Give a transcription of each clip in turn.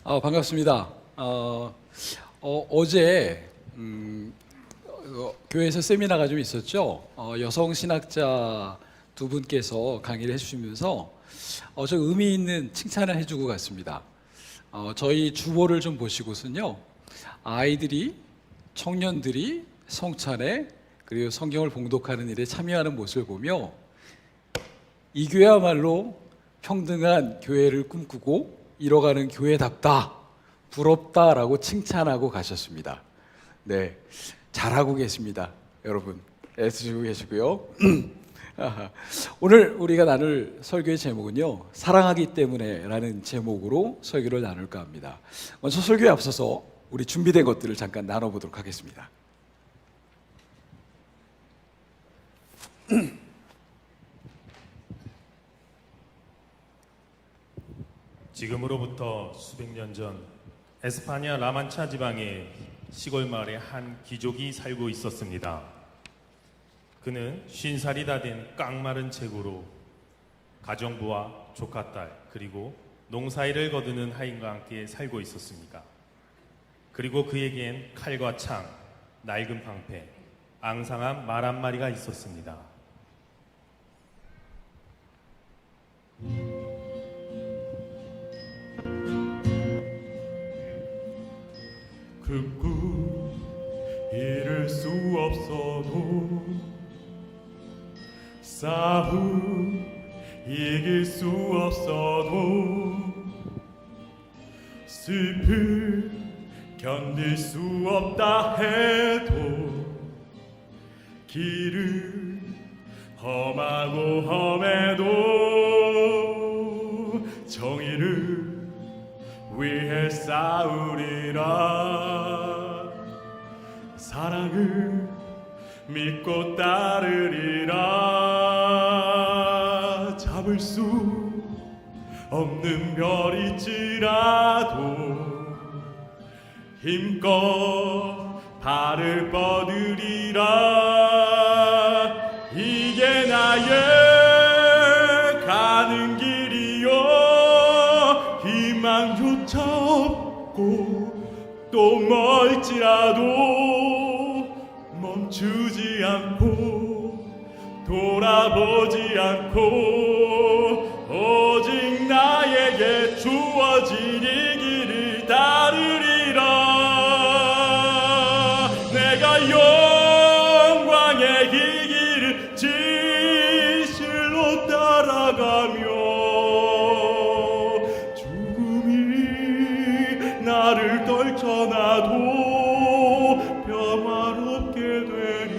반갑습니다. 어제 교회에서 세미나가 좀 있었죠. 여성 신학자 두 분께서 강의를 해주시면서 좀 의미 있는 칭찬을 해주고 갔습니다. 저희 주보를 좀 보시고선요, 아이들이, 청년들이 성찬에 그리고 성경을 봉독하는 일에 참여하는 모습을 보며 이 교회야말로 평등한 교회를 꿈꾸고 이뤄가는 교회답다, 부럽다라고 칭찬하고 가셨습니다. 네, 잘하고 계십니다. 여러분 애쓰시고 계시고요. 오늘 우리가 나눌 설교의 제목은요, 사랑하기 때문에 라는 제목으로 설교를 나눌까 합니다. 먼저 설교에 앞서서 우리 준비된 것들을 잠깐 나눠보도록 하겠습니다. 지금으로부터 수백 년 전 에스파냐 라만차 지방의 시골 마을에 한 귀족이 살고 있었습니다. 그는 50살이 다 된 깡마른 체구로 가정부와 조카딸 그리고 농사일을 거두는 하인과 함께 살고 있었습니다. 그리고 그에겐 칼과 창, 낡은 방패, 앙상한 말 한 마리가 있었습니다. 그 꿈 이룰 수 없어도 싸움 이길 수 없어도 슬픔 견딜 수 없다 해도 길은 험하고 험해도 정의를 위해 싸우리라. 사랑을 믿고 따르리라. 잡을 수 없는 별일지라도 힘껏 발을 뻗으리라. 이게 나의 가는 길이요, 희망조차 없고 또 멀지라도 멈추지 않고 돌아보지 않고 오직 나에게 주어진 이 길을 따르리라. 내가 영광의 이 길을 진실로 따라가며 나를 떨쳐놔도 평화롭게 되리.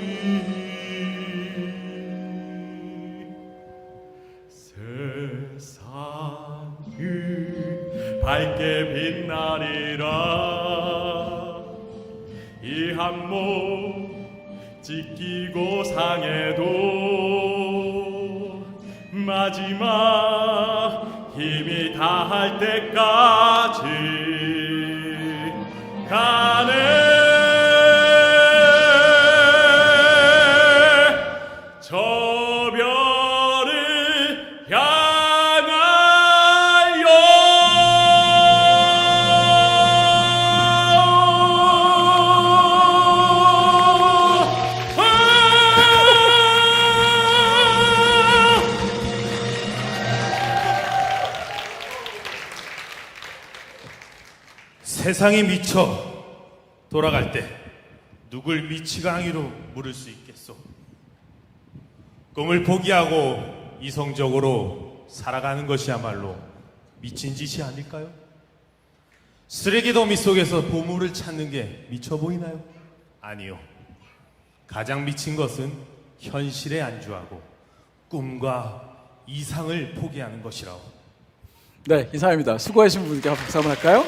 세상을 밝게 빛나리라. 이 한 몸 찢기고 상해도 마지막 힘이 다할 때까지 가네. 저 별을 향하여. 세상이 미쳐 돌아갈 때 누굴 미치광이로 물을 수 있겠소? 꿈을 포기하고 이성적으로 살아가는 것이야말로 미친 짓이 아닐까요? 쓰레기 더미 속에서 보물을 찾는 게 미쳐 보이나요? 아니요. 가장 미친 것은 현실에 안주하고 꿈과 이상을 포기하는 것이라오. 네, 이상입니다. 수고하신 분께 박수 한번 할까요?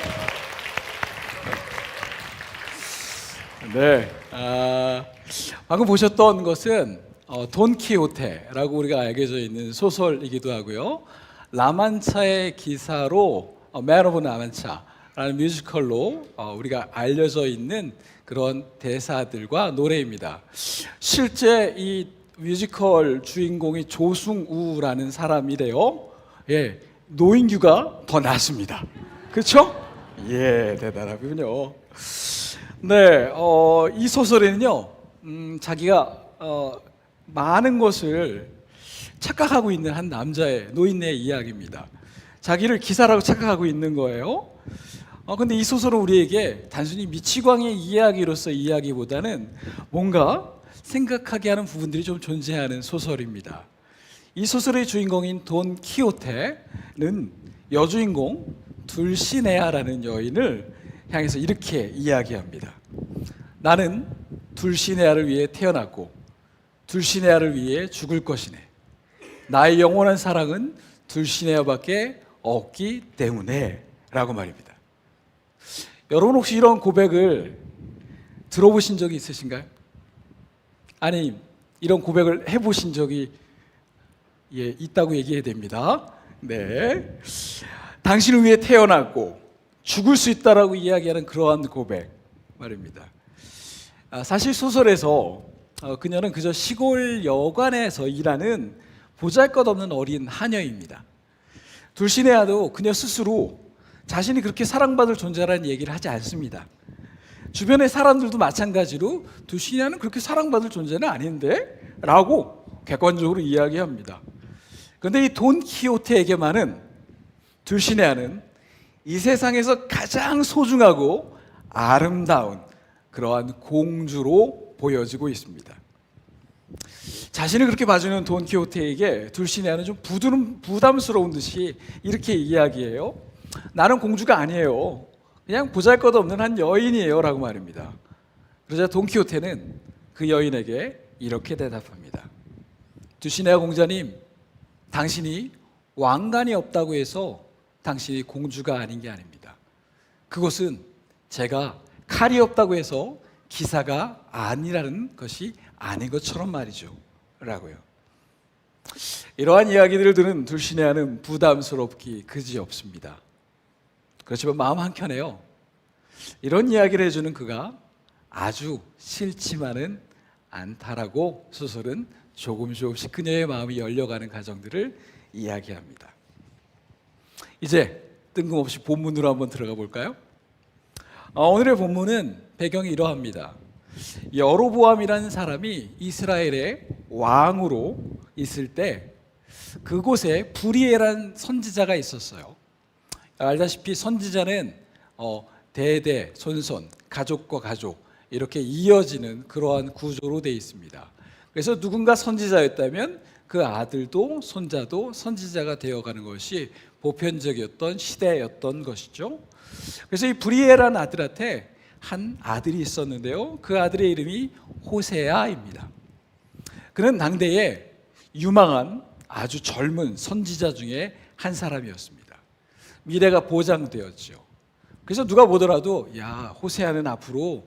네, 방금 보셨던 것은 돈키호테라고 우리가 알려져 있는 소설이기도 하고요, 라만차의 기사로 Man of 라만차라는 뮤지컬로 우리가 알려져 있는 그런 대사들과 노래입니다. 실제 이 뮤지컬 주인공이 조승우라는 사람이래요. 예, 노인규가 더 낫습니다. 그렇죠? 예, 대단하군요. 네, 이 소설에는요, 자기가 많은 것을 착각하고 있는 한 남자의 노인네의 이야기입니다. 자기를 기사라고 착각하고 있는 거예요. 근데 이 소설은 우리에게 단순히 미치광이의 이야기로서 이야기보다는 뭔가 생각하게 하는 부분들이 좀 존재하는 소설입니다. 이 소설의 주인공인 돈 키호테는 여주인공 둘시네아라는 여인을 향해서 이렇게 이야기합니다. 나는 둘시네아를 위해 태어났고 둘시네아를 위해 죽을 것이네. 나의 영원한 사랑은 둘시네아밖에 없기 때문에 라고 말입니다. 여러분 혹시 이런 고백을 들어보신 적이 있으신가요? 아니, 이런 고백을 해보신 적이 있다고 얘기해야 됩니다. 네, 당신을 위해 태어났고 죽을 수 있다라고 이야기하는 그러한 고백 말입니다. 사실 소설에서 그녀는 그저 시골 여관에서 일하는 보잘것없는 어린 하녀입니다. 둘시네아도 그녀 스스로 자신이 그렇게 사랑받을 존재라는 얘기를 하지 않습니다. 주변의 사람들도 마찬가지로 둘시네아는 그렇게 사랑받을 존재는 아닌데? 라고 객관적으로 이야기합니다. 그런데 이 돈 키호테에게만은 둘시네아는 이 세상에서 가장 소중하고 아름다운 그러한 공주로 보여지고 있습니다. 자신을 그렇게 봐주는 돈 키호테에게 둘시네아는 좀 부담스러운 듯이 이렇게 이야기해요. 나는 공주가 아니에요. 그냥 보잘것없는 한 여인이에요 라고 말입니다. 그러자 돈 키호테는 그 여인에게 이렇게 대답합니다. 둘시네아 공자님, 당신이 왕관이 없다고 해서 당신이 공주가 아닌 게 아닙니다. 그것은 제가 칼이 없다고 해서 기사가 아니라는 것이 아닌 것처럼 말이죠 라고요. 이러한 이야기들을 들은 둘시네아는 부담스럽기 그지없습니다. 그렇지만 마음 한켠에요, 이런 이야기를 해주는 그가 아주 싫지만은 않다라고 소설은 조금씩 그녀의 마음이 열려가는 과정들을 이야기합니다. 이제 뜬금없이 본문으로 한번 들어가 볼까요? 오늘의 본문은 배경이 이러합니다. 여로보암이라는 사람이 이스라엘의 왕으로 있을 때 그곳에 브리에라는 선지자가 있었어요. 알다시피 선지자는 대대 손손, 가족과 가족 이렇게 이어지는 그러한 구조로 되어 있습니다. 그래서 누군가 선지자였다면 그 아들도 손자도 선지자가 되어가는 것이 보편적이었던 시대였던 것이죠. 그래서 이 브리에라는 아들한테 한 아들이 있었는데요, 그 아들의 이름이 호세아입니다. 그는 당대에 유망한 아주 젊은 선지자 중에 한 사람이었습니다. 미래가 보장되었죠. 그래서 누가 보더라도 야, 호세아는 앞으로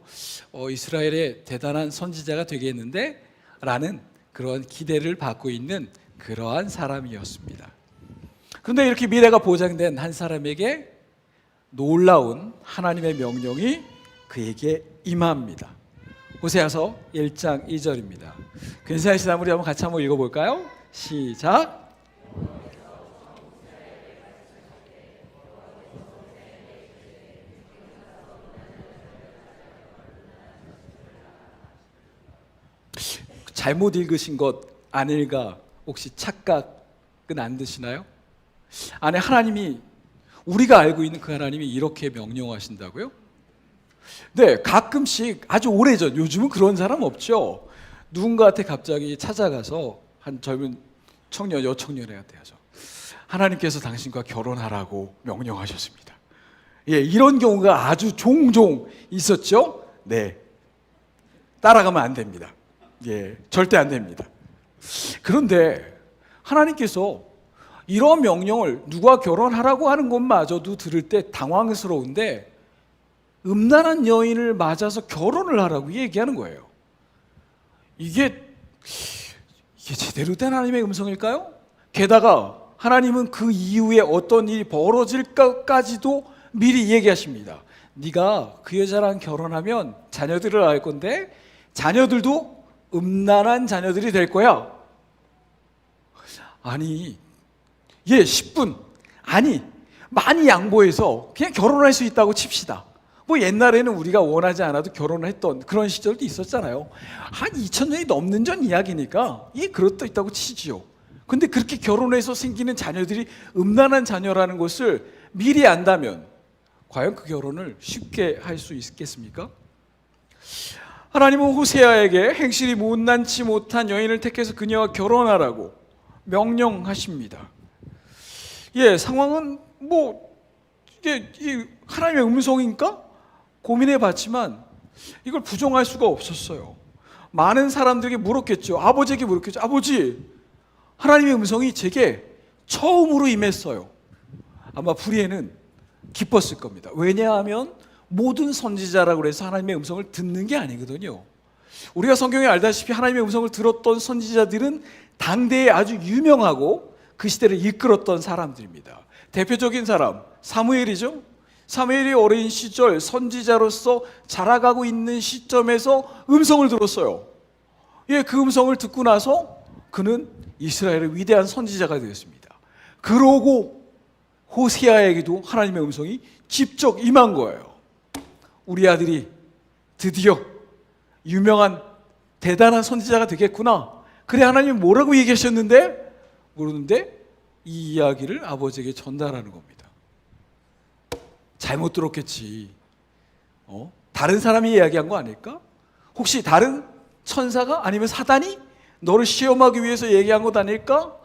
이스라엘의 대단한 선지자가 되겠는데? 라는 그런 기대를 받고 있는 그러한 사람이었습니다. 그런데 이렇게 미래가 보장된 한 사람에게 놀라운 하나님의 명령이 그에게 임합니다. 호세아서 1장 2절입니다. 근사하신 우리 한번 같이 한번 읽어볼까요? 시작. 잘못 읽으신 것 아닐까 혹시 착각은 안 드시나요? 아니, 하나님이, 우리가 알고 있는 그 하나님이 이렇게 명령하신다고요? 네, 가끔씩 아주 오래전, 요즘은 그런 사람 없죠. 누군가한테 갑자기 찾아가서 한 젊은 청년, 여청년한테 하나님께서 당신과 결혼하라고 명령하셨습니다. 예, 이런 경우가 아주 종종 있었죠. 네, 따라가면 안 됩니다. 예, 절대 안 됩니다. 그런데 하나님께서 이런 명령을 누가 결혼하라고 하는 것마저도 들을 때 당황스러운데 음란한 여인을 맞아서 결혼을 하라고 얘기하는 거예요. 이게 제대로 된 하나님의 음성일까요? 게다가 하나님은 그 이후에 어떤 일이 벌어질까지도 미리 얘기하십니다. 네가 그 여자랑 결혼하면 자녀들을 낳을 건데 자녀들도 음란한 자녀들이 될 거야. 아니, 10분, 아니 많이 양보해서 그냥 결혼할 수 있다고 칩시다. 뭐 옛날에는 우리가 원하지 않아도 결혼을 했던 그런 시절도 있었잖아요. 한 2000년이 넘는 전 이야기니까 그렇다 있다고 치지요. 근데 그렇게 결혼해서 생기는 자녀들이 음란한 자녀라는 것을 미리 안다면 과연 그 결혼을 쉽게 할 수 있겠습니까? 하나님은 호세아에게 행실이 못난치 못한 여인을 택해서 그녀와 결혼하라고 명령하십니다. 상황은 이게 하나님의 음성인가? 고민해 봤지만 이걸 부정할 수가 없었어요. 많은 사람들에게 물었겠죠. 아버지에게 물었겠죠. 아버지, 하나님의 음성이 제게 처음으로 임했어요. 아마 불의에는 기뻤을 겁니다. 왜냐하면 모든 선지자라고 해서 하나님의 음성을 듣는 게 아니거든요. 우리가 성경에 알다시피 하나님의 음성을 들었던 선지자들은 당대에 아주 유명하고 그 시대를 이끌었던 사람들입니다. 대표적인 사람 사무엘이죠. 사무엘이 어린 시절 선지자로서 자라가고 있는 시점에서 음성을 들었어요. 그 음성을 듣고 나서 그는 이스라엘의 위대한 선지자가 되었습니다. 그러고 호세아에게도 하나님의 음성이 직접 임한 거예요. 우리 아들이 드디어 유명한 대단한 선지자가 되겠구나. 그래, 하나님이 뭐라고 얘기하셨는데? 모르는데 이 이야기를 아버지에게 전달하는 겁니다. 잘못 들었겠지. 다른 사람이 이야기한 거 아닐까? 혹시 다른 천사가 아니면 사단이 너를 시험하기 위해서 얘기한 것 아닐까?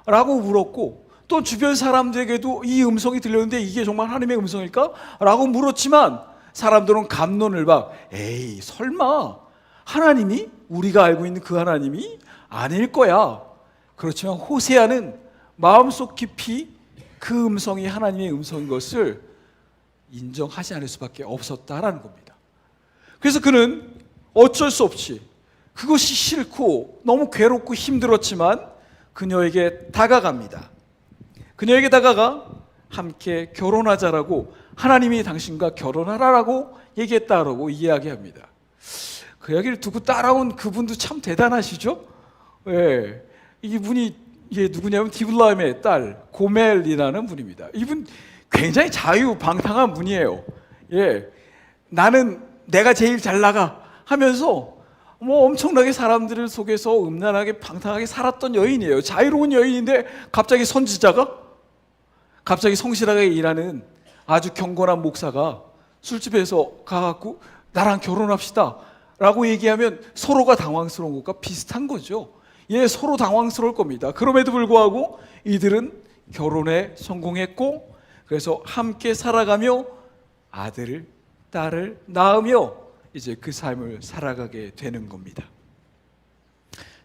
라고 물었고, 또 주변 사람들에게도 이 음성이 들렸는데 이게 정말 하나님의 음성일까? 라고 물었지만 사람들은 갑론을 박, 에이 설마 하나님이, 우리가 알고 있는 그 하나님이 아닐 거야. 그렇지만 호세아는 마음속 깊이 그 음성이 하나님의 음성인 것을 인정하지 않을 수밖에 없었다라는 겁니다. 그래서 그는 어쩔 수 없이 그것이 싫고 너무 괴롭고 힘들었지만 그녀에게 다가갑니다. 그녀에게 다가가 함께 결혼하자라고, 하나님이 당신과 결혼하라라고 얘기했다라고 이야기합니다. 그 이야기를 두고 따라온 그분도 참 대단하시죠? 이분이 누구냐면 디블라임의 딸 고멜이라는 분입니다. 이분 굉장히 자유방탕한 분이에요. 나는 내가 제일 잘 나가 하면서 엄청나게 사람들을 속에서 음란하게 방탕하게 살았던 여인이에요. 자유로운 여인인데 갑자기 선지자가, 갑자기 성실하게 일하는 아주 경건한 목사가 술집에서 가갖고 나랑 결혼합시다 라고 얘기하면 서로가 당황스러운 것과 비슷한 거죠. 서로 당황스러울 겁니다. 그럼에도 불구하고 이들은 결혼에 성공했고, 그래서 함께 살아가며 아들을, 딸을 낳으며 이제 그 삶을 살아가게 되는 겁니다.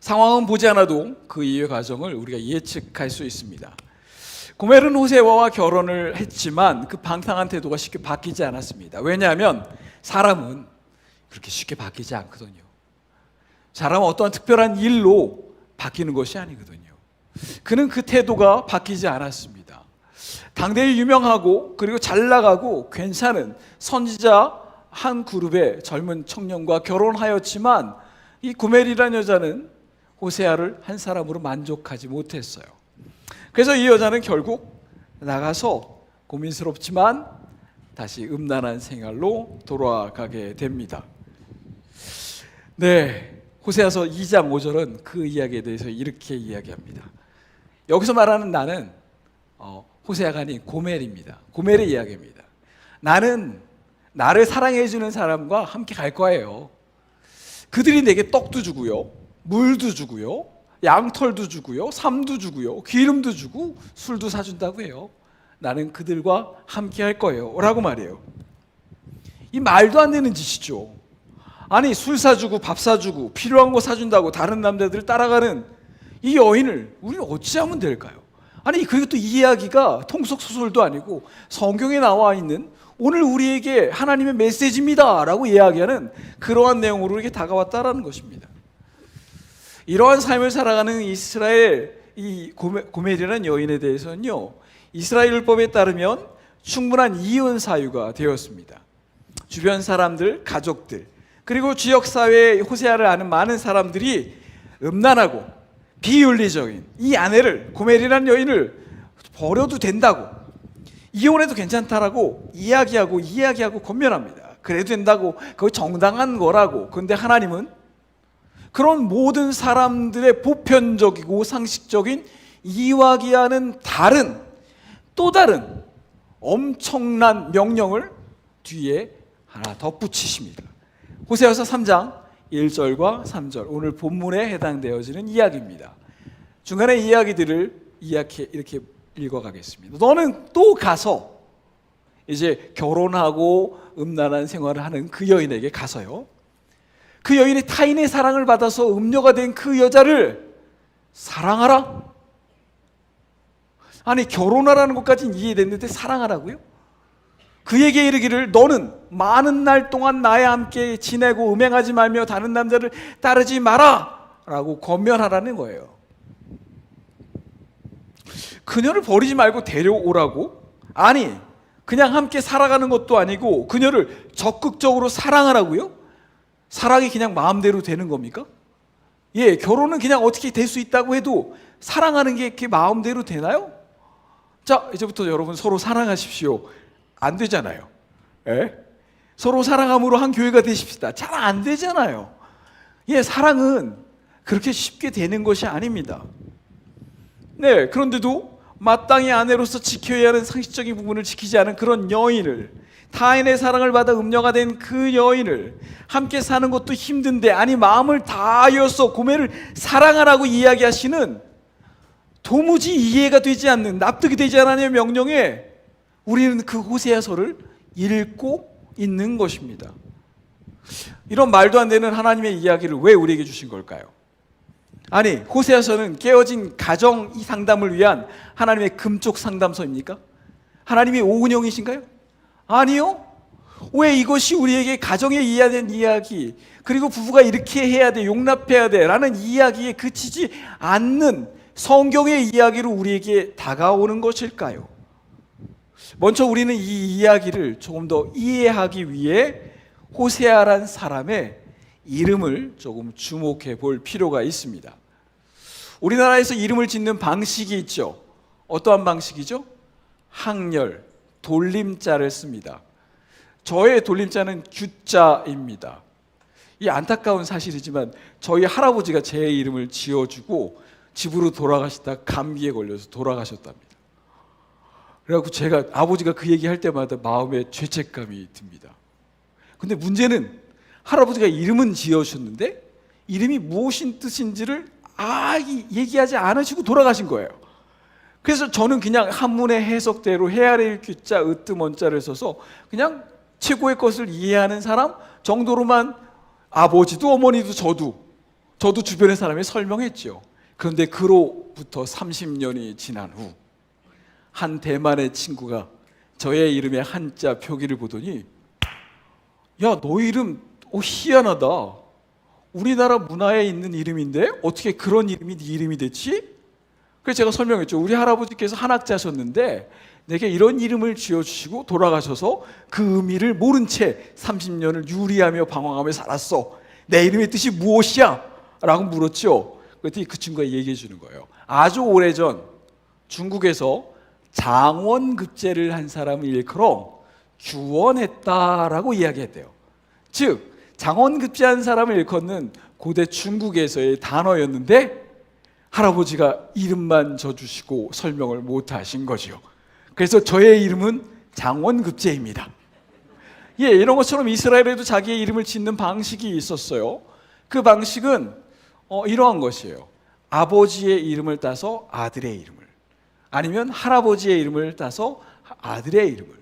상황은 보지 않아도 그 이후의 과정을 우리가 예측할 수 있습니다. 고멜은 호세아와 결혼을 했지만 그 방탕한 태도가 쉽게 바뀌지 않았습니다. 왜냐하면 사람은 그렇게 쉽게 바뀌지 않거든요. 사람은 어떠한 특별한 일로 바뀌는 것이 아니거든요. 그는 그 태도가 바뀌지 않았습니다. 당대에 유명하고 그리고 잘 나가고 괜찮은 선지자 한 그룹의 젊은 청년과 결혼하였지만 이 고멜이라는 여자는 호세아를 한 사람으로 만족하지 못했어요. 그래서 이 여자는 결국 나가서 고민스럽지만 다시 음란한 생활로 돌아가게 됩니다. 호세아서 2장 5절은 그 이야기에 대해서 이렇게 이야기합니다. 여기서 말하는 나는 호세아가 아닌 고멜입니다. 고멜의 이야기입니다. 나는 나를 사랑해주는 사람과 함께 갈 거예요. 그들이 내게 떡도 주고요, 물도 주고요, 양털도 주고요, 삶도 주고요, 기름도 주고 술도 사준다고 해요. 나는 그들과 함께 할 거예요 라고 말해요. 이 말도 안 되는 짓이죠. 아니, 술 사주고 밥 사주고 필요한 거 사준다고 다른 남자들을 따라가는 이 여인을 우리는 어찌하면 될까요? 아니, 그리고 또 이 이야기가 통속소설도 아니고 성경에 나와 있는 오늘 우리에게 하나님의 메시지입니다 라고 이야기하는 그러한 내용으로 이렇게 다가왔다라는 것입니다. 이러한 삶을 살아가는 이스라엘 이 고멜이라는 여인에 대해서는요, 이스라엘 율법에 따르면 충분한 이혼 사유가 되었습니다. 주변 사람들, 가족들, 그리고 지역사회의 호세아를 아는 많은 사람들이 음란하고 비윤리적인 이 아내를, 고멜이라는 여인을 버려도 된다고, 이혼해도 괜찮다라고 이야기하고 권면합니다. 그래도 된다고, 그거 정당한 거라고. 그런데 하나님은 그런 모든 사람들의 보편적이고 상식적인 이야기와는 다른, 또 다른 엄청난 명령을 뒤에 하나 덧붙이십니다. 호세아서 3장 1절과 3절, 오늘 본문에 해당되어지는 이야기입니다. 중간에 이야기들을 이렇게 읽어가겠습니다. 너는 또 가서, 이제 결혼하고 음란한 생활을 하는 그 여인에게 가서요, 그 여인이 타인의 사랑을 받아서 음녀가 된 그 여자를 사랑하라. 아니, 결혼하라는 것까지는 이해됐는데 사랑하라고요? 그에게 이르기를 너는 많은 날 동안 나와 함께 지내고 음행하지 말며 다른 남자를 따르지 마라 라고 권면하라는 거예요. 그녀를 버리지 말고 데려오라고? 아니, 그냥 함께 살아가는 것도 아니고 그녀를 적극적으로 사랑하라고요? 사랑이 그냥 마음대로 되는 겁니까? 예, 결혼은 그냥 어떻게 될 수 있다고 해도 사랑하는 게 이렇게 마음대로 되나요? 자, 이제부터 여러분 서로 사랑하십시오. 안 되잖아요. 예? 서로 사랑함으로 한 교회가 되십시다. 잘 안 되잖아요. 예, 사랑은 그렇게 쉽게 되는 것이 아닙니다. 네, 그런데도 마땅히 아내로서 지켜야 하는 상식적인 부분을 지키지 않은 그런 여인을, 타인의 사랑을 받아 음녀가 된 그 여인을 함께 사는 것도 힘든데, 아니 마음을 다하여서 고매를 사랑하라고 이야기하시는 도무지 이해가 되지 않는, 납득이 되지 않는 명령에 우리는 그 호세아서를 읽고 있는 것입니다. 이런 말도 안 되는 하나님의 이야기를 왜 우리에게 주신 걸까요? 아니, 호세아서는 깨어진 가정 상담을 위한 하나님의 금쪽 상담서입니까? 하나님이 오은영이신가요? 아니요. 왜 이것이 우리에게 가정에 이해야 되는 이야기, 그리고 부부가 이렇게 해야 돼, 용납해야 돼 라는 이야기에 그치지 않는 성경의 이야기로 우리에게 다가오는 것일까요? 먼저 우리는 이 이야기를 조금 더 이해하기 위해 호세아란 사람의 이름을 조금 주목해 볼 필요가 있습니다. 우리나라에서 이름을 짓는 방식이 있죠. 어떠한 방식이죠? 항렬, 돌림자를 씁니다. 저의 돌림자는 규자입니다. 이 안타까운 사실이지만 저희 할아버지가 제 이름을 지어주고 집으로 돌아가시다 감기에 걸려서 돌아가셨답니다. 그래갖고 제가, 아버지가 그 얘기할 때마다 마음에 죄책감이 듭니다. 근데 문제는 할아버지가 이름은 지어주셨는데 이름이 무엇인 뜻인지를 얘기하지 않으시고 돌아가신 거예요. 그래서 저는 그냥 한문의 해석대로 헤아릴 규자, 으뜸원자를 써서 그냥 최고의 것을 이해하는 사람 정도로만, 아버지도 어머니도 저도 주변의 사람이 설명했죠. 그런데 그로부터 30년이 지난 후 한 대만의 친구가 저의 이름의 한자 표기를 보더니, 야, 너 이름 희한하다. 우리나라 문화에 있는 이름인데 어떻게 그런 이름이 네 이름이 됐지? 그래서 제가 설명했죠. 우리 할아버지께서 한학자셨는데 내게 이런 이름을 지어주시고 돌아가셔서 그 의미를 모른 채 30년을 유리하며 방황하며 살았어. 내 이름의 뜻이 무엇이야? 라고 물었죠. 그랬더니 그 친구가 얘기해 주는 거예요. 아주 오래전 중국에서 장원급제를 한 사람을 일컬어 규원했다라고 이야기했대요. 즉 장원급제한 사람을 일컫는 고대 중국에서의 단어였는데 할아버지가 이름만 져주시고 설명을 못하신 거지요. 그래서 저의 이름은 장원급제입니다. 예, 이런 것처럼 이스라엘에도 자기의 이름을 짓는 방식이 있었어요. 그 방식은 이러한 것이에요. 아버지의 이름을 따서 아들의 이름을, 아니면 할아버지의 이름을 따서 아들의 이름을,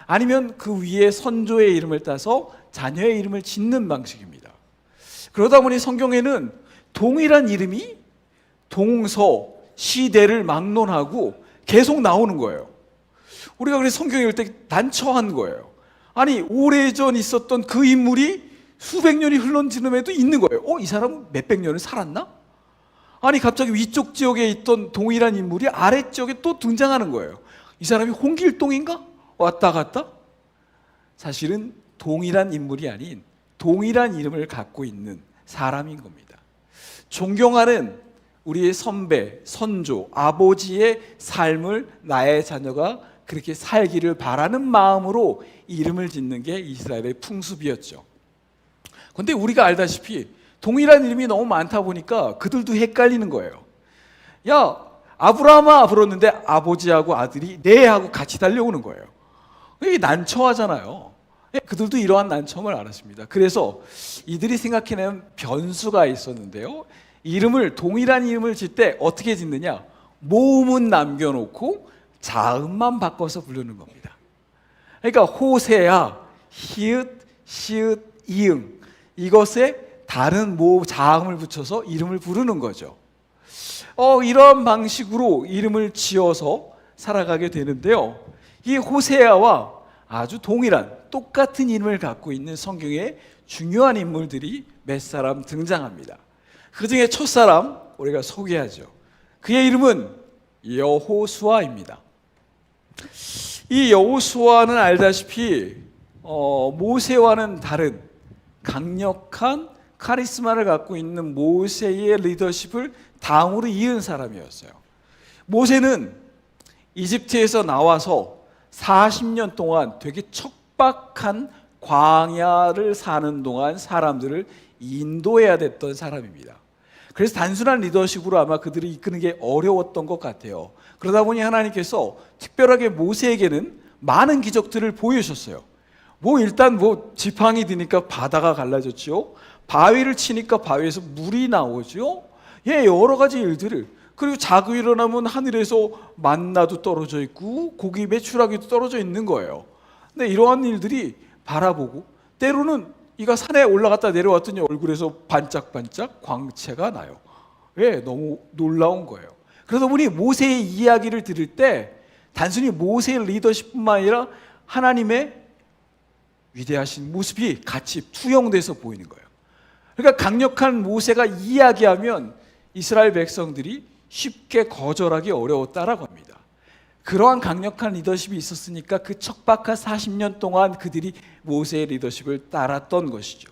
아니면 그 위에 선조의 이름을 따서 자녀의 이름을 짓는 방식입니다. 그러다 보니 성경에는 동일한 이름이 동서, 시대를 막론하고 계속 나오는 거예요. 우리가 그래서 성경 읽을 때 난처한 거예요. 아니, 오래전 있었던 그 인물이 수백 년이 흘러온 지름에도 있는 거예요. 이 사람은 몇백 년을 살았나? 아니, 갑자기 위쪽 지역에 있던 동일한 인물이 아래쪽에 또 등장하는 거예요. 이 사람이 홍길동인가? 왔다 갔다? 사실은 동일한 인물이 아닌 동일한 이름을 갖고 있는 사람인 겁니다. 존경하는 우리의 선배, 선조, 아버지의 삶을 나의 자녀가 그렇게 살기를 바라는 마음으로 이름을 짓는 게 이스라엘의 풍습이었죠. 그런데 우리가 알다시피 동일한 이름이 너무 많다 보니까 그들도 헷갈리는 거예요. 야, 아브라함아 불렀는데 아버지하고 아들이 네 하고 같이 달려오는 거예요. 이게 난처하잖아요. 그들도 이러한 난처함을 알았습니다. 그래서 이들이 생각해낸 변수가 있었는데요. 동일한 이름을 짓 때 어떻게 짓느냐? 모음은 남겨놓고 자음만 바꿔서 부르는 겁니다. 그러니까 호세아, 히읗, 시읒, 이응, 이것에 다른 자음을 붙여서 이름을 부르는 거죠. 이러한 방식으로 이름을 지어서 살아가게 되는데요. 이 호세아와 아주 똑같은 이름을 갖고 있는 성경의 중요한 인물들이 몇 사람 등장합니다. 그 중에 첫 사람 우리가 소개하죠. 그의 이름은 여호수아입니다. 이 여호수아는 알다시피 모세와는 다른 강력한 카리스마를 갖고 있는 모세의 리더십을 다음으로 이은 사람이었어요. 모세는 이집트에서 나와서 40년 동안 되게 척박한 광야를 사는 동안 사람들을 인도해야 됐던 사람입니다. 그래서 단순한 리더십으로 아마 그들이 이끄는 게 어려웠던 것 같아요. 그러다 보니 하나님께서 특별하게 모세에게는 많은 기적들을 보여주셨어요. 일단 지팡이 드니까 바다가 갈라졌죠. 바위를 치니까 바위에서 물이 나오죠. 여러 가지 일들을. 그리고 자고 일어나면 하늘에서 만나도 떨어져 있고 고기 메추라기도 떨어져 있는 거예요. 근데 이러한 일들이 바라보고 때로는 이가 산에 올라갔다 내려왔더니 얼굴에서 반짝반짝 광채가 나요. 너무 놀라운 거예요. 그러다 보니 모세의 이야기를 들을 때 단순히 모세의 리더십뿐만 아니라 하나님의 위대하신 모습이 같이 투영돼서 보이는 거예요. 그러니까 강력한 모세가 이야기하면 이스라엘 백성들이 쉽게 거절하기 어려웠다라고 합니다. 그러한 강력한 리더십이 있었으니까 그 척박한 40년 동안 그들이 모세의 리더십을 따랐던 것이죠.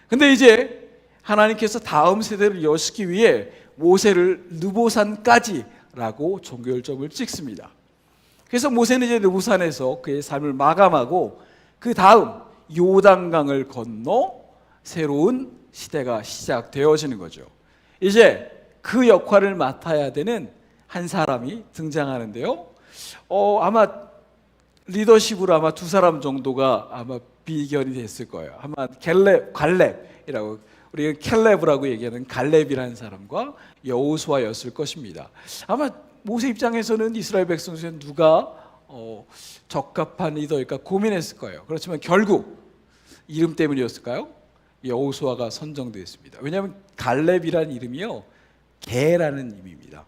근데 이제 하나님께서 다음 세대를 여시기 위해 모세를 느보산까지라고 종결점을 찍습니다. 그래서 모세는 이제 느보산에서 그의 삶을 마감하고 그 다음 요단강을 건너 새로운 시대가 시작되어지는 거죠. 이제 그 역할을 맡아야 되는 한 사람이 등장하는데요. 아마 리더십으로 아마 두 사람 정도가 아마 비견이 됐을 거예요. 아마 갈렙이라고 우리가 켈레브라고 얘기하는 갈렙이라는 사람과 여호수아였을 것입니다. 아마 모세 입장에서는 이스라엘 백성 중에 누가 적합한 리더일까 고민했을 거예요. 그렇지만 결국 이름 때문이었을까요? 여호수아가 선정되었습니다. 왜냐하면 갈렙이라는 이름이요 개라는 의미입니다.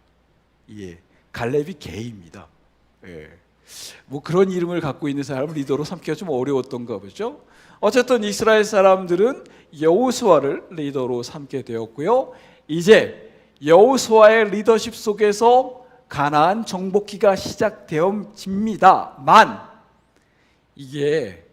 갈렙이 개입니다. 그런 이름을 갖고 있는 사람을 리더로 삼기가 좀 어려웠던가 보죠. 어쨌든 이스라엘 사람들은 여호수아를 리더로 삼게 되었고요. 이제 여호수아의 리더십 속에서 가나안 정복기가 시작되어집니다만 이게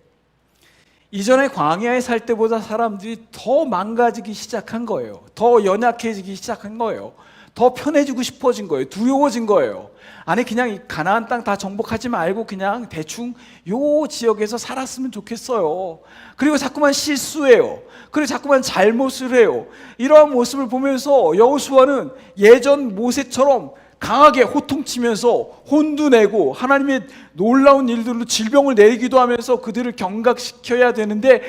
이전에 광야에 살 때보다 사람들이 더 망가지기 시작한 거예요. 더 연약해지기 시작한 거예요. 더 편해지고 싶어진 거예요. 두려워진 거예요. 아니 그냥 이 가나안 땅 다 정복하지 말고 그냥 대충 요 지역에서 살았으면 좋겠어요. 그리고 자꾸만 실수해요. 그리고 자꾸만 잘못을 해요. 이러한 모습을 보면서 여호수아는 예전 모세처럼 강하게 호통치면서 혼도 내고 하나님의 놀라운 일들로 질병을 내리기도 하면서 그들을 경각시켜야 되는데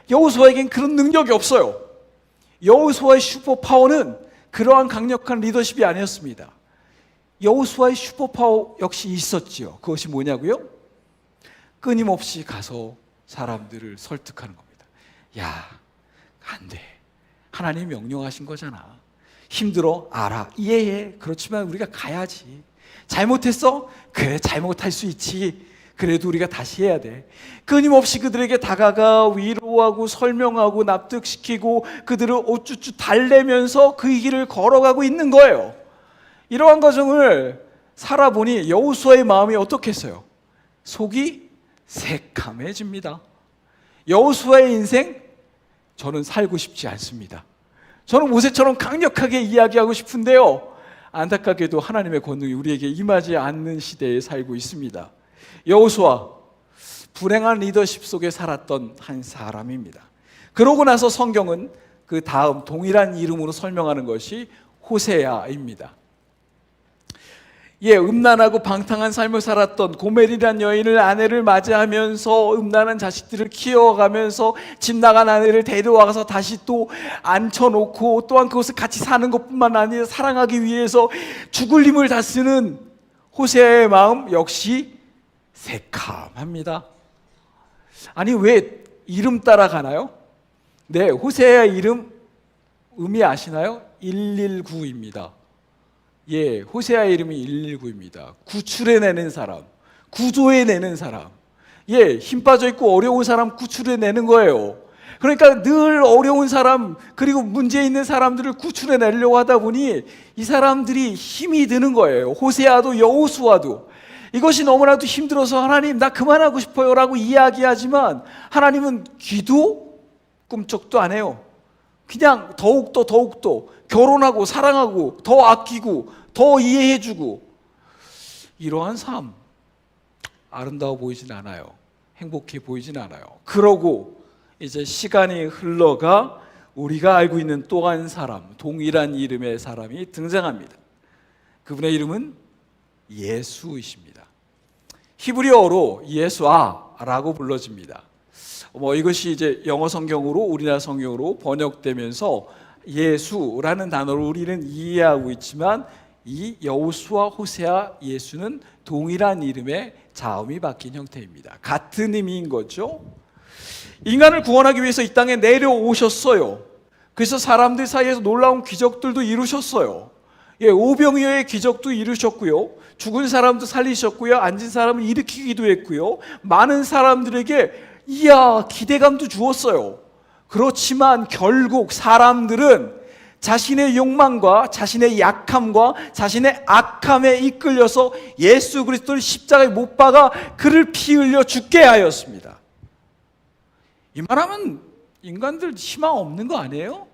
여호수아에겐 그런 능력이 없어요. 여호수아의 슈퍼파워는 그러한 강력한 리더십이 아니었습니다. 여호수아의 슈퍼파워 역시 있었지요. 그것이 뭐냐고요? 끊임없이 가서 사람들을 설득하는 겁니다. 야, 안 돼. 하나님이 명령하신 거잖아. 힘들어? 알아. 이해해. 그렇지만 우리가 가야지. 잘못했어? 그래, 잘못할 수 있지. 그래도 우리가 다시 해야 돼. 끊임없이 그들에게 다가가 위로하고 설명하고 납득시키고 그들을 어쭈쭈 달래면서 그 길을 걸어가고 있는 거예요. 이러한 과정을 살아보니 여호수아의 마음이 어떻겠어요? 속이 새카매집니다. 여호수아의 인생, 저는 살고 싶지 않습니다. 저는 모세처럼 강력하게 이야기하고 싶은데요. 안타깝게도 하나님의 권능이 우리에게 임하지 않는 시대에 살고 있습니다. 여호수아, 불행한 리더십 속에 살았던 한 사람입니다. 그러고 나서 성경은 그 다음 동일한 이름으로 설명하는 것이 호세아입니다. 음란하고 방탕한 삶을 살았던 고멜이란 여인을 아내를 맞이하면서 음란한 자식들을 키워가면서 집 나간 아내를 데려와서 다시 또 앉혀놓고 또한 그것을 같이 사는 것뿐만 아니라 사랑하기 위해서 죽을 힘을 다 쓰는 호세아의 마음 역시 새카합니다. 아니, 왜 이름 따라가나요? 네, 호세아 이름 의미 아시나요? 119입니다. 호세아 이름이 119입니다. 구출해내는 사람, 구조해내는 사람. 힘 빠져있고 어려운 사람 구출해내는 거예요. 그러니까 늘 어려운 사람, 그리고 문제 있는 사람들을 구출해내려고 하다 보니 이 사람들이 힘이 드는 거예요. 호세아도 여호수아도. 이것이 너무나도 힘들어서 하나님 나 그만하고 싶어요 라고 이야기하지만 하나님은 귀도 꿈쩍도 안 해요. 그냥 더욱더 결혼하고 사랑하고 더 아끼고 더 이해해주고. 이러한 삶 아름다워 보이진 않아요. 행복해 보이진 않아요. 그러고 이제 시간이 흘러가 우리가 알고 있는 또 한 사람, 동일한 이름의 사람이 등장합니다. 그분의 이름은 예수이십니다. 히브리어로 예수아라고 불러집니다. 이것이 이제 영어 성경으로 우리나라 성경으로 번역되면서 예수라는 단어로 우리는 이해하고 있지만 이 여호수아, 호세아, 예수는 동일한 이름의 자음이 바뀐 형태입니다. 같은 의미인 거죠. 인간을 구원하기 위해서 이 땅에 내려오셨어요. 그래서 사람들 사이에서 놀라운 기적들도 이루셨어요. 오병이어의 기적도 이루셨고요. 죽은 사람도 살리셨고요. 앉은 사람을 일으키기도 했고요. 많은 사람들에게 기대감도 주었어요. 그렇지만 결국 사람들은 자신의 욕망과 자신의 약함과 자신의 악함에 이끌려서 예수 그리스도를 십자가에 못 박아 그를 피 흘려 죽게 하였습니다. 이 말하면 인간들 희망 없는 거 아니에요?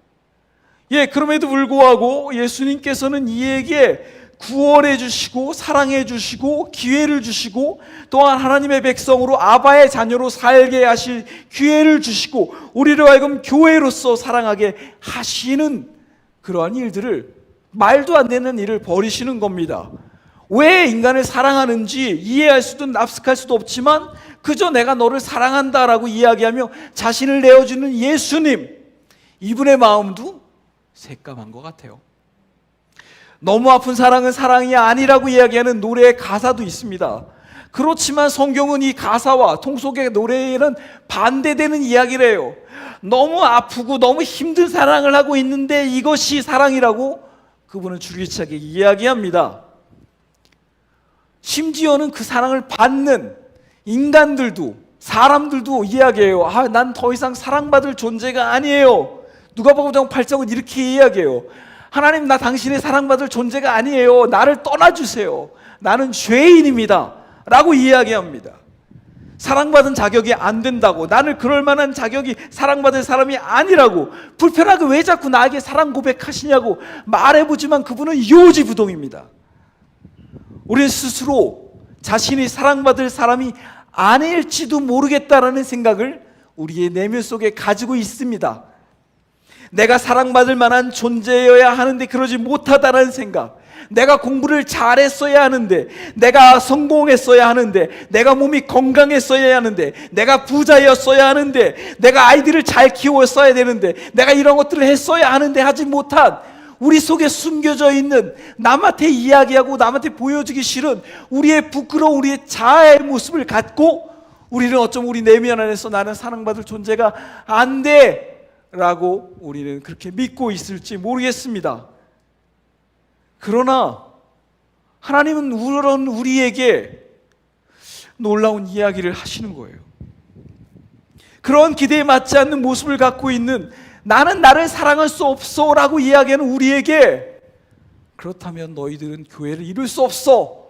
그럼에도 불구하고 예수님께서는 이에게 구원해 주시고 사랑해 주시고 기회를 주시고 또한 하나님의 백성으로 아바의 자녀로 살게 하실 기회를 주시고 우리를 하여금 교회로서 사랑하게 하시는 그러한 일들을, 말도 안 되는 일을 벌이시는 겁니다. 왜 인간을 사랑하는지 이해할 수도 납득할 수도 없지만 그저 내가 너를 사랑한다라고 이야기하며 자신을 내어주는 예수님, 이분의 마음도 새까만 것 같아요. 너무 아픈 사랑은 사랑이 아니라고 이야기하는 노래의 가사도 있습니다. 그렇지만 성경은 이 가사와 통속의 노래에는 반대되는 이야기를 해요. 너무 아프고 너무 힘든 사랑을 하고 있는데 이것이 사랑이라고 그분은 줄기차게 이야기합니다. 심지어는 그 사랑을 받는 인간들도, 사람들도 이야기해요. 난 더 이상 사랑받을 존재가 아니에요. 누가복음 8장은 이렇게 이야기해요. 하나님, 나 당신의 사랑받을 존재가 아니에요. 나를 떠나주세요. 나는 죄인입니다 라고 이야기합니다. 사랑받은 자격이 안 된다고, 나를 그럴 만한 자격이 사랑받을 사람이 아니라고, 불편하게 왜 자꾸 나에게 사랑 고백하시냐고 말해보지만 그분은 요지부동입니다. 우리는 스스로 자신이 사랑받을 사람이 아닐지도 모르겠다라는 생각을 우리의 내면 속에 가지고 있습니다. 내가 사랑받을 만한 존재여야 하는데 그러지 못하다라는 생각, 내가 공부를 잘했어야 하는데, 내가 성공했어야 하는데, 내가 몸이 건강했어야 하는데, 내가 부자였어야 하는데, 내가 아이들을 잘 키웠어야 되는데, 내가 이런 것들을 했어야 하는데 하지 못한 우리 속에 숨겨져 있는, 남한테 이야기하고 남한테 보여주기 싫은 우리의 부끄러운 우리의 자아의 모습을 갖고 우리는 어쩜 우리 내면 안에서 나는 사랑받을 존재가 안 돼 라고 우리는 그렇게 믿고 있을지 모르겠습니다. 그러나 하나님은 우리에게 놀라운 이야기를 하시는 거예요. 그런 기대에 맞지 않는 모습을 갖고 있는, 나는 나를 사랑할 수 없어 라고 이야기하는 우리에게, 그렇다면 너희들은 교회를 이룰 수 없어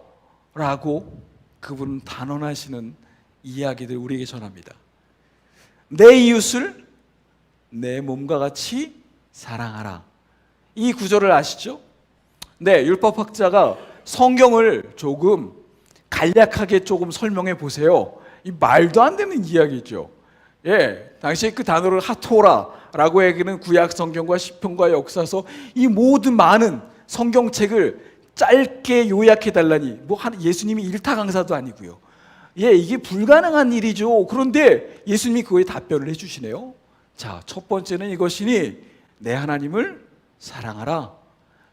라고 그분은 단언하시는 이야기들 우리에게 전합니다. 내 이웃을 내 몸과 같이 사랑하라. 이 구절을 아시죠? 네, 율법학자가 성경을 조금 간략하게 조금 설명해 보세요. 이 말도 안 되는 이야기죠. 당시에 그 단어를 하토라라고 얘기하는 구약 성경과 시편과 역사서, 이 모든 많은 성경책을 짧게 요약해 달라니, 예수님이 일타 강사도 아니고요. 이게 불가능한 일이죠. 그런데 예수님이 그거에 답변을 해주시네요. 자, 첫 번째는 이것이니 내 하나님을 사랑하라.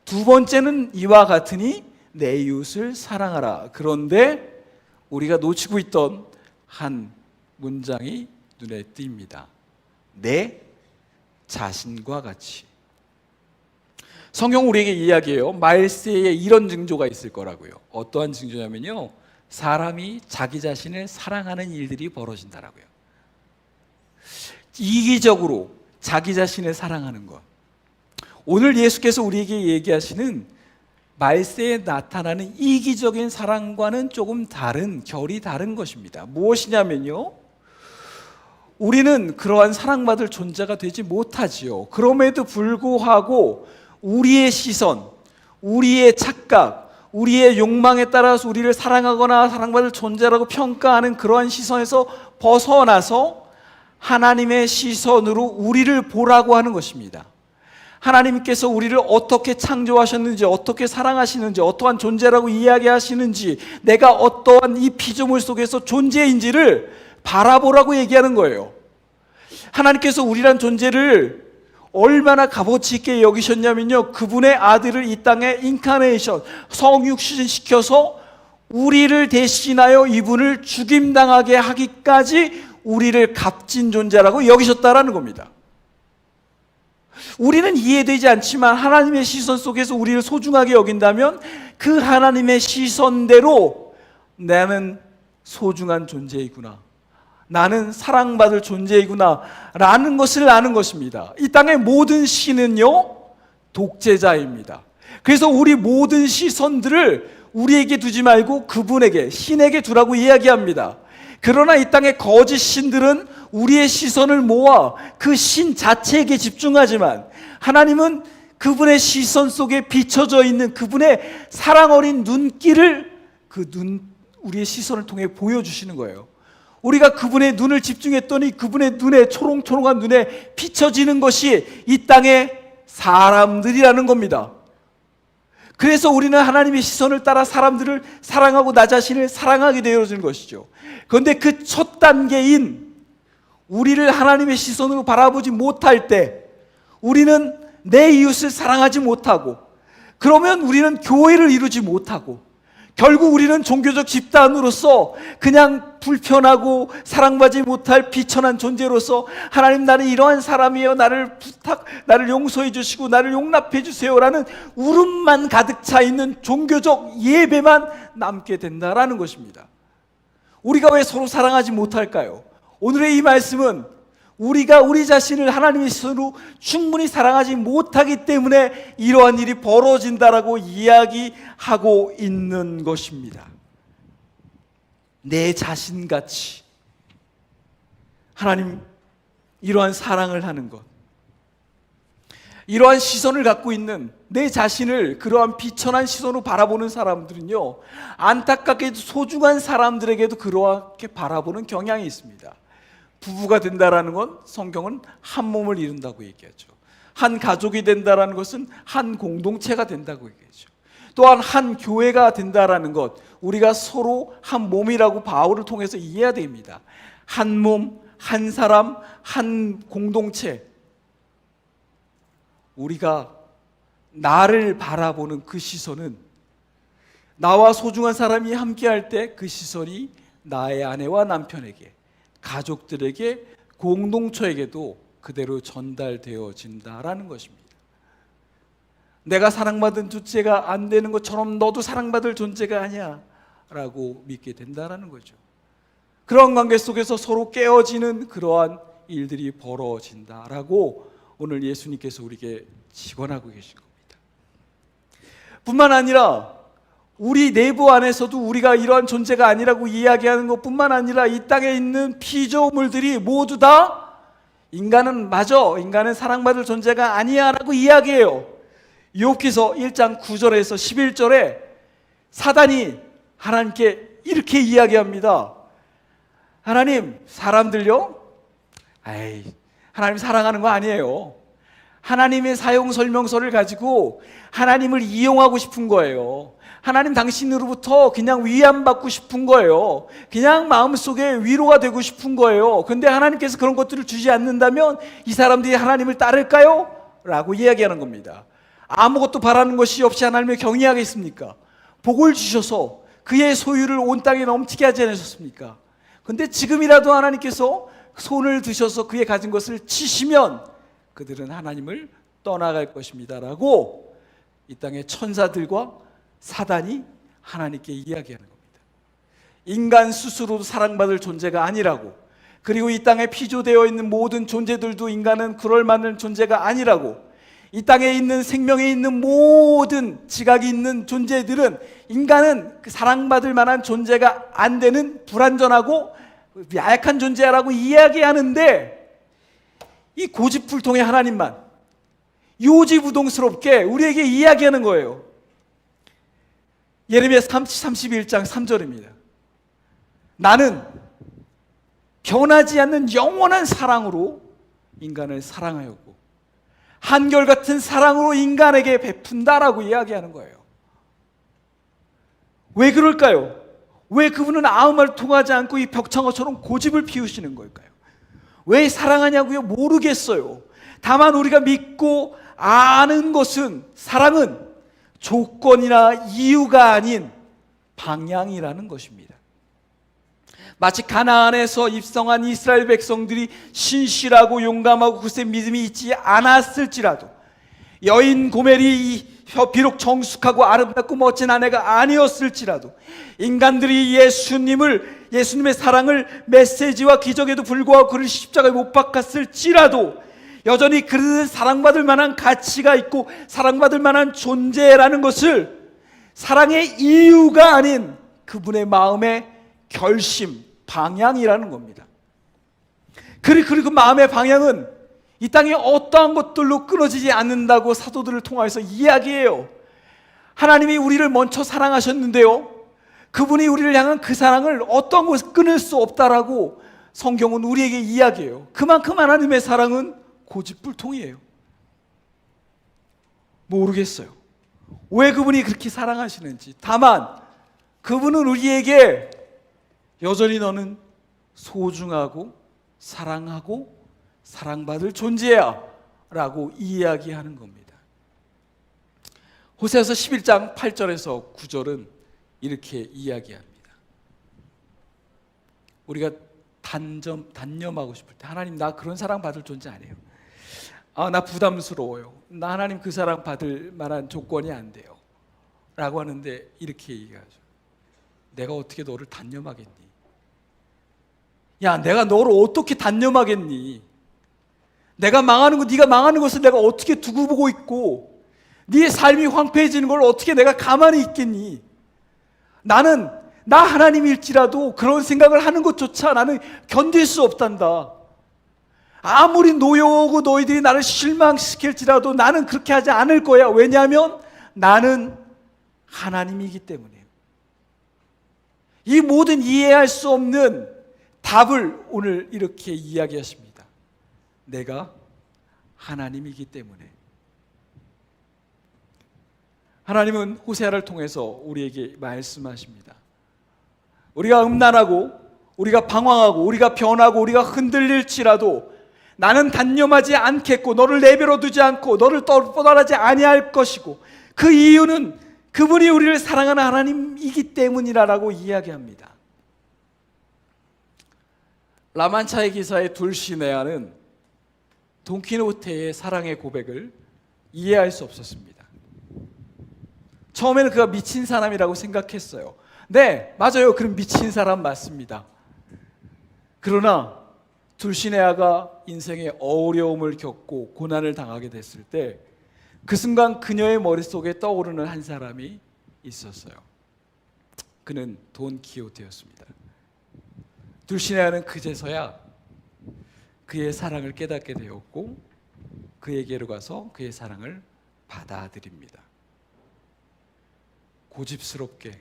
두 번째는 이와 같으니 내 이웃을 사랑하라. 그런데 우리가 놓치고 있던 한 문장이 눈에 띕니다. 내 자신과 같이. 성경 우리에게 이야기해요. 말세에 이런 징조가 있을 거라고요. 어떠한 징조냐면요, 사람이 자기 자신을 사랑하는 일들이 벌어진다라고요. 이기적으로 자기 자신을 사랑하는 것. 오늘 예수께서 우리에게 얘기하시는 말세에 나타나는 이기적인 사랑과는 조금 다른, 결이 다른 것입니다. 무엇이냐면요, 우리는 그러한 사랑받을 존재가 되지 못하지요. 그럼에도 불구하고 우리의 시선, 우리의 착각, 우리의 욕망에 따라서 우리를 사랑하거나 사랑받을 존재라고 평가하는 그러한 시선에서 벗어나서 하나님의 시선으로 우리를 보라고 하는 것입니다. 하나님께서 우리를 어떻게 창조하셨는지, 어떻게 사랑하시는지, 어떠한 존재라고 이야기하시는지, 내가 어떠한 이 피조물 속에서 존재인지를 바라보라고 얘기하는 거예요. 하나님께서 우리란 존재를 얼마나 값어치 있게 여기셨냐면요, 그분의 아들을 이 땅에 인카네이션, 성육신시켜서 우리를 대신하여 이분을 죽임당하게 하기까지 우리를 값진 존재라고 여기셨다라는 겁니다. 우리는 이해되지 않지만 하나님의 시선 속에서 우리를 소중하게 여긴다면 그 하나님의 시선대로 나는 소중한 존재이구나, 나는 사랑받을 존재이구나 라는 것을 아는 것입니다. 이 땅의 모든 신은요, 독재자입니다. 그래서 우리 모든 시선들을 우리에게 두지 말고 그분에게, 신에게 두라고 이야기합니다. 그러나 이 땅의 거짓 신들은 우리의 시선을 모아 그 신 자체에게 집중하지만, 하나님은 그분의 시선 속에 비춰져 있는 그분의 사랑 어린 눈길을 우리의 시선을 통해 보여주시는 거예요. 우리가 그분의 눈을 집중했더니 그분의 눈에, 초롱초롱한 눈에 비춰지는 것이 이 땅의 사람들이라는 겁니다. 그래서 우리는 하나님의 시선을 따라 사람들을 사랑하고 나 자신을 사랑하게 되어진 것이죠. 그런데 그 첫 단계인 우리를 하나님의 시선으로 바라보지 못할 때 우리는 내 이웃을 사랑하지 못하고, 그러면 우리는 교회를 이루지 못하고, 결국 우리는 종교적 집단으로서 그냥 불편하고 사랑받지 못할 비천한 존재로서, 하나님 나는 이러한 사람이에요, 나를 용서해 주시고 나를 용납해 주세요라는 울음만 가득 차 있는 종교적 예배만 남게 된다라는 것입니다. 우리가 왜 서로 사랑하지 못할까요? 오늘의 이 말씀은 우리가 우리 자신을 하나님의 시선으로 충분히 사랑하지 못하기 때문에 이러한 일이 벌어진다라고 이야기하고 있는 것입니다. 내 자신같이 하나님 이러한 사랑을 하는 것, 이러한 시선을 갖고 있는 내 자신을 그러한 비천한 시선으로 바라보는 사람들은요, 안타깝게도 소중한 사람들에게도 그렇게 바라보는 경향이 있습니다. 부부가 된다라는 건 성경은 한 몸을 이룬다고 얘기하죠. 한 가족이 된다라는 것은 한 공동체가 된다고 얘기하죠. 또한 한 교회가 된다라는 것, 우리가 서로 한 몸이라고 바울을 통해서 이해해야 됩니다. 한 몸, 한 사람, 한 공동체. 우리가 나를 바라보는 그 시선은, 나와 소중한 사람이 함께할 때 그 시선이 나의 아내와 남편에게, 가족들에게, 공동체에게도 그대로 전달되어진다라는 것입니다. 내가 사랑받은 존재가 안 되는 것처럼 너도 사랑받을 존재가 아니야 라고 믿게 된다라는 거죠. 그런 관계 속에서 서로 깨어지는 그러한 일들이 벌어진다라고 오늘 예수님께서 우리에게 직언하고 계신 겁니다. 뿐만 아니라 우리 내부 안에서도 우리가 이러한 존재가 아니라고 이야기하는 것뿐만 아니라 이 땅에 있는 피조물들이 모두 다 인간은 인간은 사랑받을 존재가 아니야 라고 이야기해요. 욥기서 1장 9절에서 11절에 사단이 하나님께 이렇게 이야기합니다. 하나님, 사람들요? 아이, 하나님 사랑하는 거 아니에요. 하나님의 사용 설명서를 가지고 하나님을 이용하고 싶은 거예요. 하나님 당신으로부터 그냥 위안받고 싶은 거예요. 그냥 마음속에 위로가 되고 싶은 거예요. 근데 하나님께서 그런 것들을 주지 않는다면 이 사람들이 하나님을 따를까요? 라고 이야기하는 겁니다. 아무것도 바라는 것이 없이 하나님을 경외하겠습니까? 복을 주셔서 그의 소유를 온 땅에 넘치게 하지 않으셨습니까? 근데 지금이라도 하나님께서 손을 드셔서 그의 가진 것을 치시면 그들은 하나님을 떠나갈 것입니다 라고 이 땅의 천사들과 사단이 하나님께 이야기하는 겁니다. 인간 스스로도 사랑받을 존재가 아니라고, 그리고 이 땅에 피조되어 있는 모든 존재들도 인간은 그럴 만한 존재가 아니라고, 이 땅에 있는 생명에 있는 모든 지각이 있는 존재들은 인간은 사랑받을 만한 존재가 안 되는 불완전하고 야약한 존재라고 이야기하는데, 이 고집불통의 하나님만 요지부동스럽게 우리에게 이야기하는 거예요. 예레미야 31장 3절입니다. 나는 변하지 않는 영원한 사랑으로 인간을 사랑하였고 한결같은 사랑으로 인간에게 베푼다라고 이야기하는 거예요. 왜 그럴까요? 왜 그분은 아무 말 통하지 않고 이 벽창어처럼 고집을 피우시는 걸까요? 왜 사랑하냐고요? 모르겠어요. 다만 우리가 믿고 아는 것은, 사랑은 조건이나 이유가 아닌 방향이라는 것입니다. 마치 가나안에서 입성한 이스라엘 백성들이 신실하고 용감하고 굳세 믿음이 있지 않았을지라도, 여인 고멜이 비록 정숙하고 아름답고 멋진 아내가 아니었을지라도, 인간들이 예수님의 사랑을 메시지와 기적에도 불구하고 그를 십자가에 못 박았을지라도 여전히 그들은 사랑받을 만한 가치가 있고 사랑받을 만한 존재라는 것을, 사랑의 이유가 아닌 그분의 마음의 결심, 방향이라는 겁니다. 그리고 그 마음의 방향은 이 땅에 어떠한 것들로 끊어지지 않는다고 사도들을 통해서 이야기해요. 하나님이 우리를 먼저 사랑하셨는데요, 그분이 우리를 향한 그 사랑을 어떤 것을 끊을 수 없다라고 성경은 우리에게 이야기해요. 그만큼 하나님의 사랑은 고집불통이에요. 모르겠어요. 왜 그분이 그렇게 사랑하시는지. 다만 그분은 우리에게 여전히 너는 소중하고 사랑하고 사랑받을 존재야 라고 이야기하는 겁니다. 호세아서 11장 8절에서 9절은 이렇게 이야기합니다. 우리가 단념하고 싶을 때, 하나님 나 그런 사랑 받을 존재 아니에요. 나 부담스러워요. 나 하나님 그 사랑 받을 만한 조건이 안 돼요 라고 하는데 이렇게 얘기하죠. 내가 어떻게 너를 단념하겠니? 야, 내가 너를 어떻게 단념하겠니? 내가 망하는 거, 네가 망하는 것을 내가 어떻게 두고 보고 있고, 네 삶이 황폐해지는 걸 어떻게 내가 가만히 있겠니? 나 하나님일지라도 그런 생각을 하는 것조차 나는 견딜 수 없단다. 아무리 노여우고 너희들이 나를 실망시킬지라도 나는 그렇게 하지 않을 거야. 왜냐하면 나는 하나님이기 때문에. 이 모든 이해할 수 없는 답을 오늘 이렇게 이야기하십니다. 내가 하나님이기 때문에. 하나님은 호세아를 통해서 우리에게 말씀하십니다. 우리가 음란하고 우리가 방황하고 우리가 변하고 우리가 흔들릴지라도 나는 단념하지 않겠고 너를 내버려 두지 않고 너를 떠나지 아니할 것이고, 그 이유는 그분이 우리를 사랑하는 하나님이기 때문이라고 이야기합니다. 라만차의 기사의 둘시네아는 돈키호테의 사랑의 고백을 이해할 수 없었습니다. 처음에는 그가 미친 사람이라고 생각했어요. 네, 맞아요. 그럼 미친 사람 맞습니다. 그러나 둘시네아가 인생의 어려움을 겪고 고난을 당하게 됐을 때 그 순간 그녀의 머릿속에 떠오르는 한 사람이 있었어요. 그는 돈키호테였습니다. 둘시네아는 그제서야 그의 사랑을 깨닫게 되었고 그에게로 가서 그의 사랑을 받아들입니다. 고집스럽게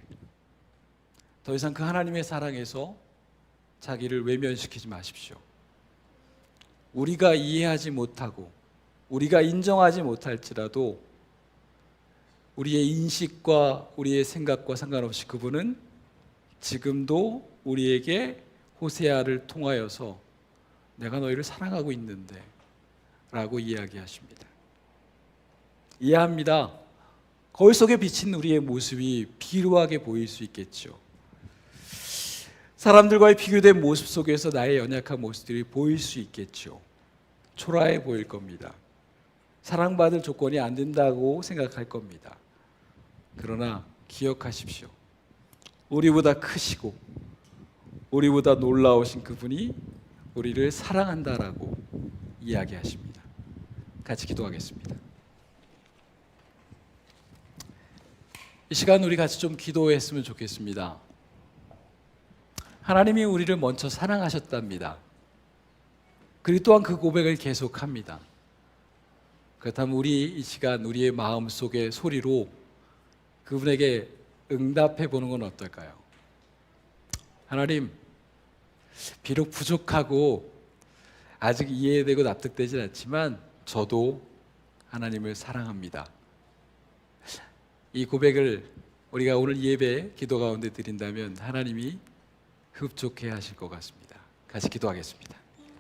더 이상 그 하나님의 사랑에서 자기를 외면시키지 마십시오. 우리가 이해하지 못하고 우리가 인정하지 못할지라도 우리의 인식과 우리의 생각과 상관없이 그분은 지금도 우리에게 호세아를 통하여서 내가 너희를 사랑하고 있는데 라고 이야기하십니다. 이해합니다. 거울 속에 비친 우리의 모습이 비루하게 보일 수 있겠죠. 사람들과의 비교된 모습 속에서 나의 연약한 모습들이 보일 수 있겠죠. 초라해 보일 겁니다. 사랑받을 조건이 안 된다고 생각할 겁니다. 그러나 기억하십시오. 우리보다 크시고 우리보다 놀라우신 그분이 우리를 사랑한다라고 이야기하십니다. 같이 기도하겠습니다. 이 시간 우리 같이 좀 기도했으면 좋겠습니다. 하나님이 우리를 먼저 사랑하셨답니다. 그리고 또한 그 고백을 계속합니다. 그렇다면 우리 이 시간 우리의 마음속의 소리로 그분에게 응답해 보는 건 어떨까요? 하나님, 비록 부족하고 아직 이해되고 납득되진 않지만 저도 하나님을 사랑합니다. 이 고백을 우리가 오늘 예배 기도 가운데 드린다면 하나님이 흡족해 하실 것 같습니다. 같이 기도하겠습니다.